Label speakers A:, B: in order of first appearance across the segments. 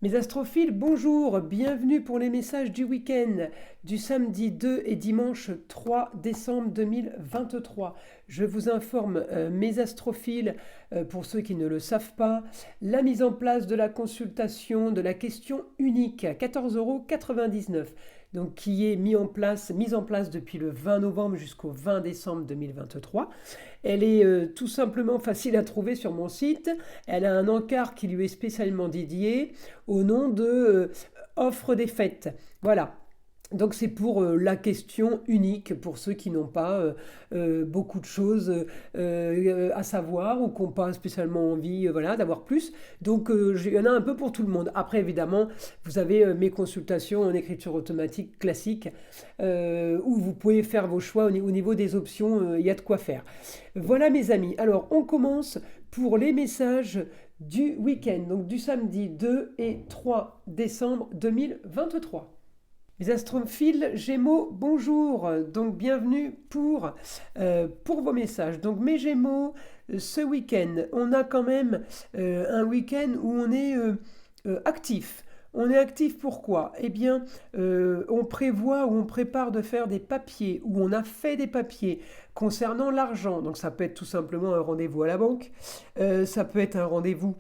A: Mes astrophiles, bonjour, bienvenue pour les messages du week-end du samedi 2 et dimanche 3 décembre 2023. Je vous informe, mes astrophiles, pour ceux qui ne le savent pas, la mise en place de la consultation de la question unique à 14,99 €, donc qui est mise en place depuis le 20 novembre jusqu'au 20 décembre 2023. Elle est tout simplement facile à trouver sur mon site. Elle a un encart qui lui est spécialement dédié au nom de offre des fêtes. Voilà. Donc c'est pour la question unique, pour ceux qui n'ont pas beaucoup de choses à savoir ou qui n'ont pas spécialement envie voilà, d'avoir plus. Donc il y en a un peu pour tout le monde. Après évidemment, vous avez mes consultations en écriture automatique classique où vous pouvez faire vos choix au niveau des options, il y a de quoi faire. Voilà mes amis. Alors on commence pour les messages du week-end, donc du samedi 2 et 3 décembre 2023. Les astrophiles Gémeaux, bonjour, donc bienvenue pour vos messages. Donc mes Gémeaux, ce week-end, on a quand même un week-end où on est actif. On est actif pourquoi? Eh bien, on prévoit ou on prépare de faire des papiers, ou on a fait des papiers concernant l'argent. Donc ça peut être tout simplement un rendez-vous à la banque, ça peut être un rendez-vous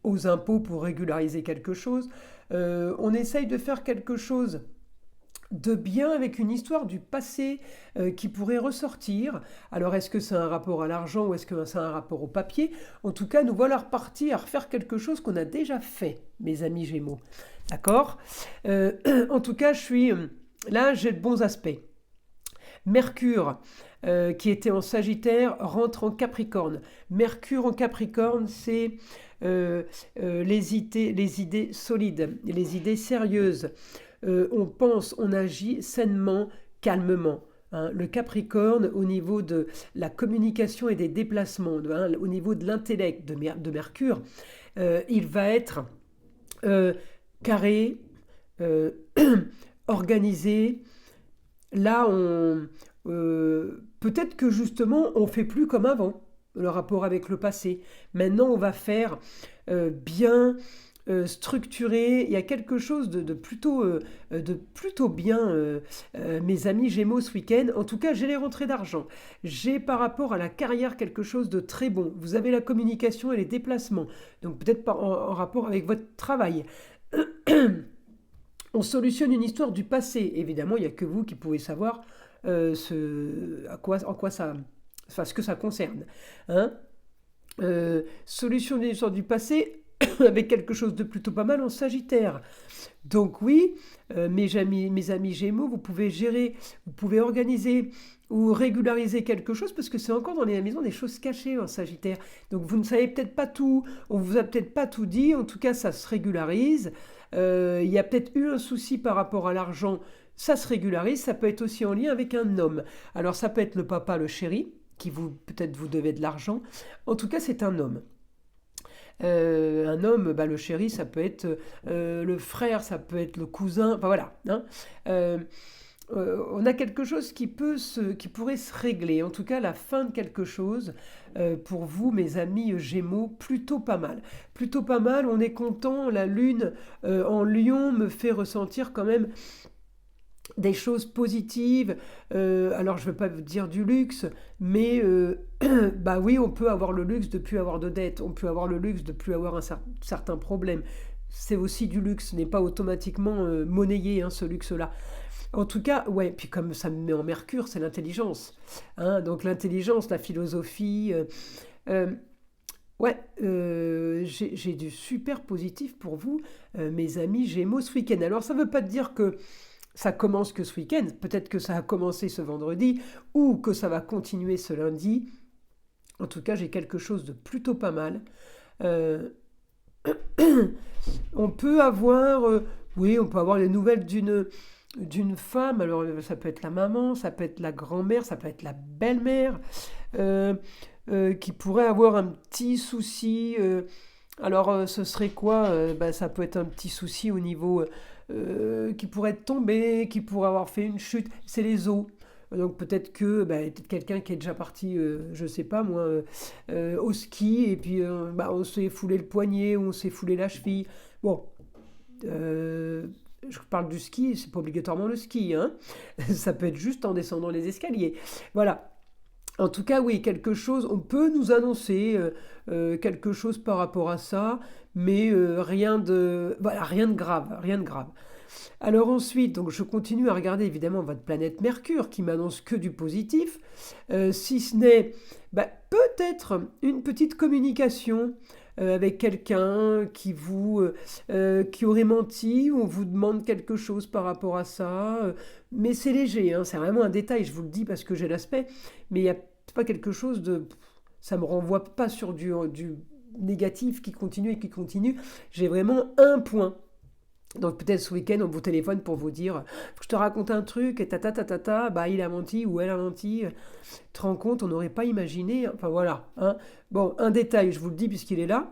A: aux impôts pour régulariser quelque chose. On essaye de faire quelque chose de bien avec une histoire du passé qui pourrait ressortir. Alors est-ce que c'est un rapport à l'argent ou est-ce que c'est un rapport au papier? En tout cas, nous voilà repartis à refaire quelque chose qu'on a déjà fait, mes amis Gémeaux. D'accord. En tout cas, là, j'ai de bons aspects. Mercure, qui était en Sagittaire, rentre en Capricorne. Mercure en Capricorne, c'est les idées solides, les idées sérieuses. On pense, on agit sainement, calmement. Hein. Le Capricorne, au niveau de la communication et des déplacements, au niveau de l'intellect de Mercure, il va être carré, organisé. Là, peut-être que justement, on ne fait plus comme avant, le rapport avec le passé. Maintenant, on va faire bien structuré. Il y a quelque chose de plutôt bien, mes amis Gémeaux, ce week-end. En tout cas, j'ai les rentrées d'argent. J'ai par rapport à la carrière quelque chose de très bon. Vous avez la communication et les déplacements. Donc peut-être en rapport avec votre travail. On solutionne une histoire du passé. Évidemment, il n'y a que vous qui pouvez savoir ce que ça concerne. Hein. Solution d'une histoire du passé avec quelque chose de plutôt pas mal en Sagittaire. Donc oui, mes amis Gémeaux, vous pouvez gérer, vous pouvez organiser ou régulariser quelque chose parce que c'est encore dans les maisons des choses cachées en Sagittaire. Donc vous ne savez peut-être pas tout, on vous a peut-être pas tout dit, en tout cas ça se régularise. Il y a peut-être eu un souci par rapport à l'argent, ça se régularise, ça peut être aussi en lien avec un homme. Alors ça peut être le papa, le chéri, qui peut-être vous devez de l'argent. En tout cas, c'est un homme. Un homme, le chéri, ça peut être le frère, ça peut être le cousin, enfin voilà. Hein. On a quelque chose qui pourrait se régler, en tout cas la fin de quelque chose, pour vous mes amis Gémeaux, plutôt pas mal. Plutôt pas mal, on est content, la lune en Lion me fait ressentir quand même des choses positives, alors je ne veux pas vous dire du luxe, mais bah oui, on peut avoir le luxe de ne plus avoir de dettes, on peut avoir le luxe de ne plus avoir un certain problème. C'est aussi du luxe, ce n'est pas automatiquement monnayé, hein, ce luxe-là. En tout cas, ouais, puis comme ça me met en Mercure, c'est l'intelligence. Hein, donc l'intelligence, la philosophie. Euh, ouais, j'ai du super positif pour vous, mes amis Gémeaux, ce week-end. Alors ça ne veut pas dire que ça commence que ce week-end, peut-être que ça a commencé ce vendredi ou que ça va continuer ce lundi. En tout cas, j'ai quelque chose de plutôt pas mal. Euh, on peut avoir, oui, on peut avoir les nouvelles d'une femme. Alors ça peut être la maman, ça peut être la grand-mère, ça peut être la belle-mère euh, qui pourrait avoir un petit souci. Alors ce serait quoi? Ça peut être un petit souci au niveau qui pourrait être tombé, qui pourrait avoir fait une chute. C'est les os. Donc peut-être que peut-être quelqu'un qui est déjà parti, je sais pas moi, au ski et puis on s'est foulé le poignet ou on s'est foulé la cheville. Bon, Je parle du ski, c'est pas obligatoirement le ski, hein. Ça peut être juste en descendant les escaliers. Voilà. En tout cas, oui, quelque chose, on peut nous annoncer quelque chose par rapport à ça, mais rien de, voilà, rien de grave, rien de grave. Alors ensuite, donc je continue à regarder évidemment votre planète Mercure qui m'annonce que du positif, si ce n'est peut-être une petite communication avec quelqu'un qui aurait menti ou on vous demande quelque chose par rapport à ça, mais c'est léger, hein, c'est vraiment un détail, je vous le dis parce que j'ai l'aspect, mais il n'y a pas quelque chose de, ça me renvoie pas sur du négatif qui continue et qui continue. J'ai vraiment un point. Donc peut-être ce week-end, on vous téléphone pour vous dire, faut que je te raconte un truc, et bah il a menti ou elle a menti. Tu te rends compte, on n'aurait pas imaginé. Enfin voilà, hein. Bon, un détail, je vous le dis puisqu'il est là.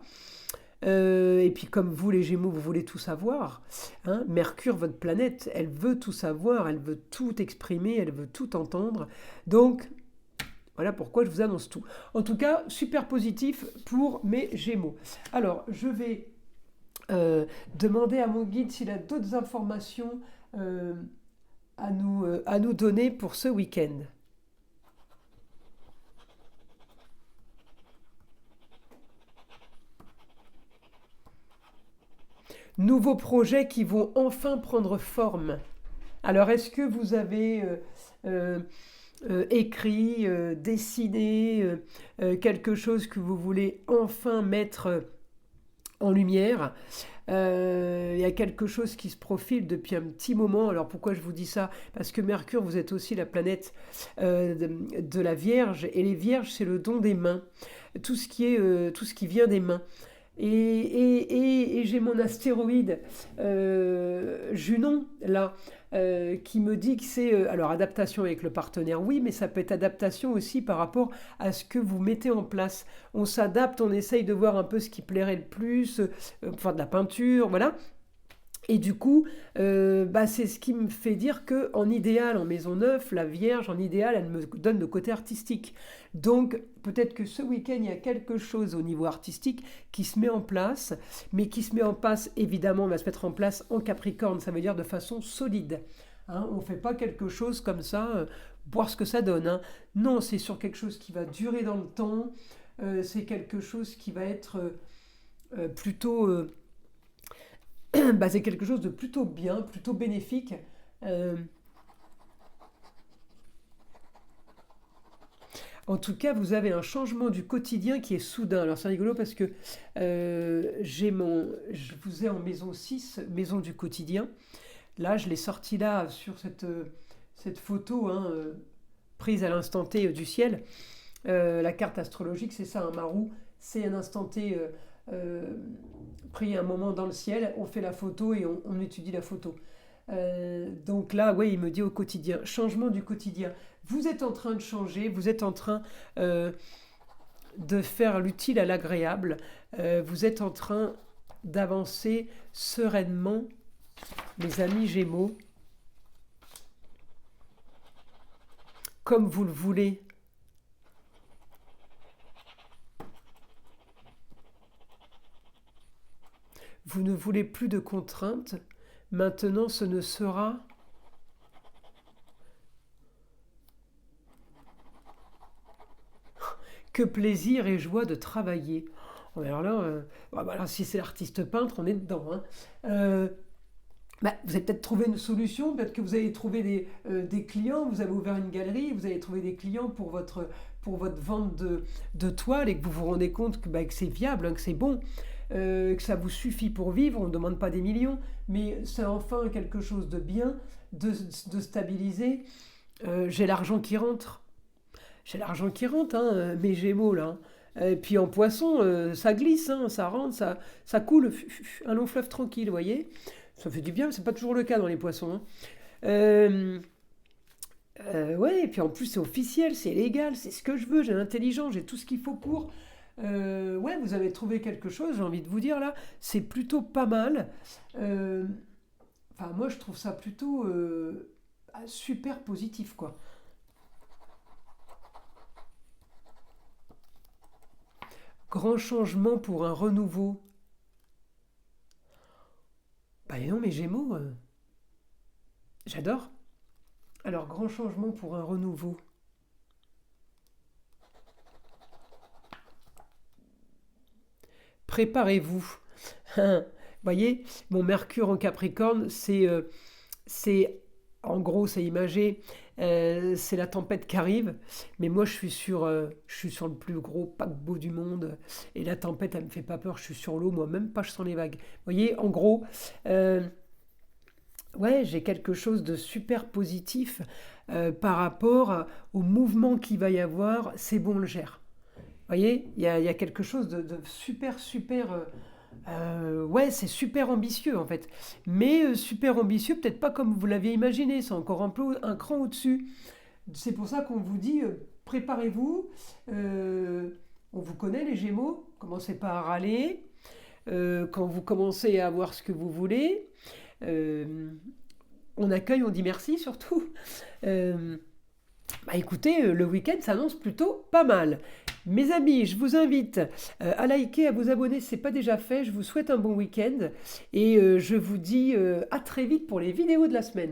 A: Et puis comme vous les Gémeaux, vous voulez tout savoir, hein. Mercure, votre planète, elle veut tout savoir, elle veut tout exprimer, elle veut tout entendre. Donc voilà pourquoi je vous annonce tout. En tout cas, super positif pour mes Gémeaux. Alors, je vais demander à mon guide s'il a d'autres informations euh, à nous donner pour ce week-end. Nouveaux projets qui vont enfin prendre forme. Alors, est-ce que vous avez euh, écrit, dessiné quelque chose que vous voulez enfin mettre en lumière? Il y a quelque chose qui se profile depuis un petit moment. Alors pourquoi je vous dis ça? Parce que Mercure, vous êtes aussi la planète de la Vierge, et les Vierges, c'est le don des mains, tout ce qui vient des mains. Et j'ai mon astéroïde Junon là qui me dit que c'est alors adaptation avec le partenaire, oui, mais ça peut être adaptation aussi par rapport à ce que vous mettez en place. On s'adapte, on essaye de voir un peu ce qui plairait le plus, faire de la peinture, voilà. Et du coup, c'est ce qui me fait dire que en idéal, en maison neuve, la Vierge, en idéal, elle me donne le côté artistique. Donc, peut-être que ce week-end, il y a quelque chose au niveau artistique qui se met en place, mais qui se met en place, évidemment, va se mettre en place en Capricorne, ça veut dire de façon solide. Hein, on ne fait pas quelque chose comme ça, voir ce que ça donne, hein. Non, c'est sur quelque chose qui va durer dans le temps, c'est quelque chose qui va être plutôt... c'est quelque chose de plutôt bien, plutôt bénéfique. Euh, En tout cas, vous avez un changement du quotidien qui est soudain. Alors c'est rigolo parce que je vous ai en maison 6, maison du quotidien. Là, je l'ai sorti là sur cette photo, hein, prise à l'instant T du ciel. La carte astrologique, c'est ça, un marou, c'est un instant T euh, pris un moment dans le ciel. On fait la photo et on étudie la photo. Donc là, oui, il me dit au quotidien, changement du quotidien. Vous êtes en train de changer, vous êtes en train euh, de faire l'utile à l'agréable, vous êtes en train d'avancer sereinement, mes amis Gémeaux, comme vous le voulez. Vous ne voulez plus de contraintes, maintenant ce ne sera que plaisir et joie de travailler. Alors là, si c'est l'artiste peintre, on est dedans, hein. Vous avez peut-être trouvé une solution, peut-être que vous avez trouvé des clients, vous avez ouvert une galerie, vous avez trouvé des clients pour votre vente de toiles et que vous vous rendez compte que c'est viable, hein, que c'est bon, que ça vous suffit pour vivre, on ne demande pas des millions, mais c'est enfin quelque chose de bien, de stabilisé. J'ai l'argent qui rentre. J'ai l'argent qui rentre, hein, mes Gémeaux là, hein. Et puis en poisson, ça glisse, hein, ça rentre, ça coule, un long fleuve tranquille, vous voyez. Ça fait du bien, mais c'est pas toujours le cas dans les poissons, hein. Euh, ouais, et puis en plus c'est officiel, c'est légal, c'est ce que je veux, j'ai l'intelligence, j'ai tout ce qu'il faut pour. Ouais, vous avez trouvé quelque chose, j'ai envie de vous dire là, c'est plutôt pas mal. Euh, Enfin, moi je trouve ça plutôt super positif, quoi. Grand changement pour un renouveau. Ah et non, mes Gémeaux, j'adore. Alors, grand changement pour un renouveau. Préparez-vous. Vous voyez, mon Mercure en Capricorne, c'est en gros, c'est imagé, c'est la tempête qui arrive, mais moi je suis sur le plus gros paquebot du monde, et la tempête, elle me fait pas peur, je suis sur l'eau, moi même pas, je sens les vagues. Vous voyez, en gros, euh, ouais, j'ai quelque chose de super positif par rapport au mouvement qu'il va y avoir, c'est bon, on le gère. Vous voyez, il y a quelque chose de super, super. Ouais, c'est super ambitieux en fait. Mais super ambitieux, peut-être pas comme vous l'aviez imaginé, c'est encore un peu un cran au-dessus. C'est pour ça qu'on vous dit préparez-vous. euh, on vous connaît les Gémeaux, commencez pas à râler. Quand vous commencez à avoir ce que vous voulez, euh, on accueille, on dit merci surtout. Euh, Bah écoutez, le week-end s'annonce plutôt pas mal. Mes amis, je vous invite à liker, à vous abonner si ce n'est pas déjà fait. Je vous souhaite un bon week-end et je vous dis à très vite pour les vidéos de la semaine.